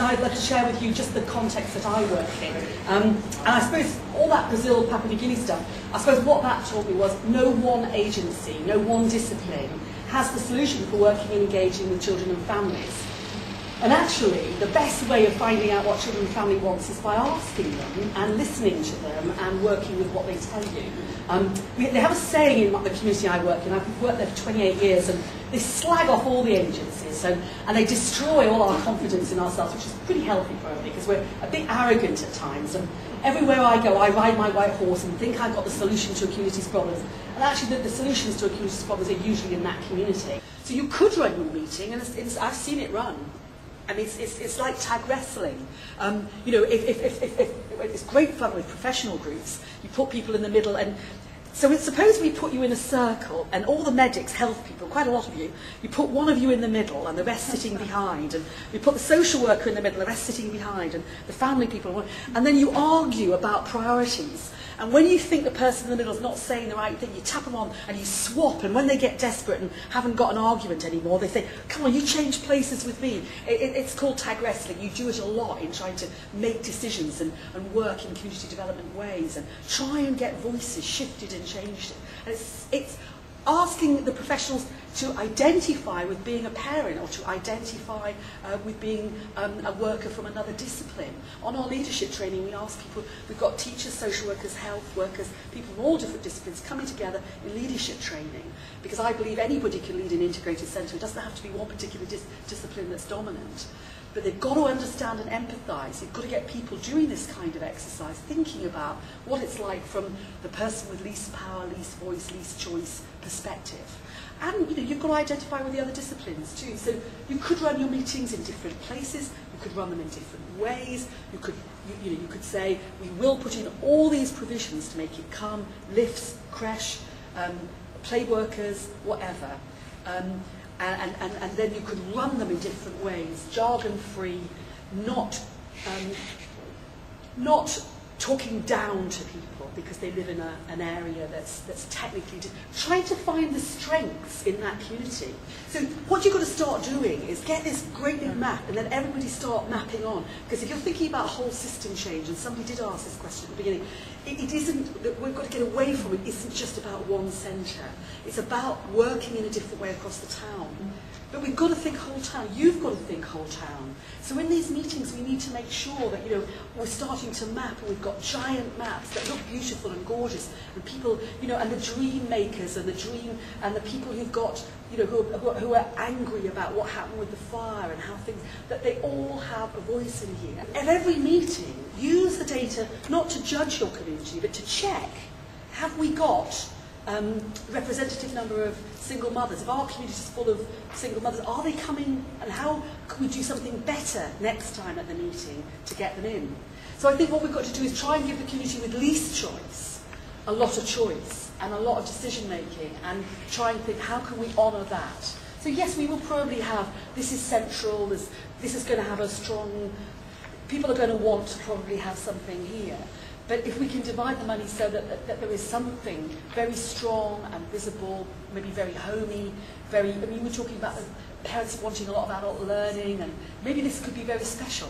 I'd like to share with you just the context that I work in. And I suppose all that Brazil, Papua New Guinea stuff, I suppose what that taught me was no one agency, no one discipline has the solution for working and engaging with children and families. And actually, the best way of finding out what children and family wants is by asking them and listening to them and working with what they tell you. They have a saying in the community I work in. I've worked there for 28 years, and they slag off all the agencies, and they destroy all our confidence in ourselves, which is pretty healthy for everybody, because we're a bit arrogant at times. And everywhere I go, I ride my white horse and think I've got the solution to a community's problems. And actually, the solutions to a community's problems are usually in that community. So you could run your meeting, and I've seen it run. I mean, it's like tag wrestling. You know, if it's great fun with professional groups. You put people in the middle, and so suppose we put you in a circle, and all the medics, health people, quite a lot of you, you put one of you in the middle, and the rest sitting behind, and we put the social worker in the middle, the rest sitting behind, and the family people, and then you argue about priorities. And when you think the person in the middle is not saying the right thing, you tap them on and you swap, and when they get desperate and haven't got an argument anymore, they say, come on, you change places with me. It's called tag wrestling. You do it a lot in trying to make decisions and work in community development ways and try and get voices shifted and changed. And it's asking the professionals to identify with being a parent, or to identify with being a worker from another discipline. On our leadership training, we ask people, we've got teachers, social workers, health workers, people from all different disciplines coming together in leadership training, because I believe anybody can lead an integrated centre. It doesn't have to be one particular discipline that's dominant. But they've got to understand and empathise. You've got to get people doing this kind of exercise, thinking about what it's like from the person with least power, least voice, least choice perspective. And you know, you've got to identify with the other disciplines too. So you could run your meetings in different places. You could run them in different ways. You could say, we will put in all these provisions to make it come, lifts, creche, play workers, whatever. And then you could run them in different ways, jargon-free, not talking down to people because they live in an area that's technically trying to find the strengths in that community. So what you've got to start doing is get this great big map, and then everybody start mapping on. Because if you're thinking about whole system change, and somebody did ask this question at the beginning, it isn't that we've got to get away from. It isn't just about one centre. It's about working in a different way across the town. But we've got to think whole town. You've got to think whole town. So in these meetings, we need to make sure that, you know, we're starting to map, and we've got giant maps that look beautiful and gorgeous, and people, you know, and the dream makers and the people who've got, you know, who are angry about what happened with the fire and how things, that they all have a voice in here. At every meeting, use the data not to judge your community, but to check, have we got representative number of single mothers? If our community is full of single mothers, are they coming, and how can we do something better next time at the meeting to get them in? So I think what we've got to do is try and give the community with least choice a lot of choice and a lot of decision making, and try and think, how can we honour that? So yes, we will probably have, this is central, this is going to have a strong, people are going to want to probably have something here. But if we can divide the money so that there is something very strong and visible, maybe very homey, I mean, we're talking about the parents wanting a lot of adult learning, and maybe this could be very special.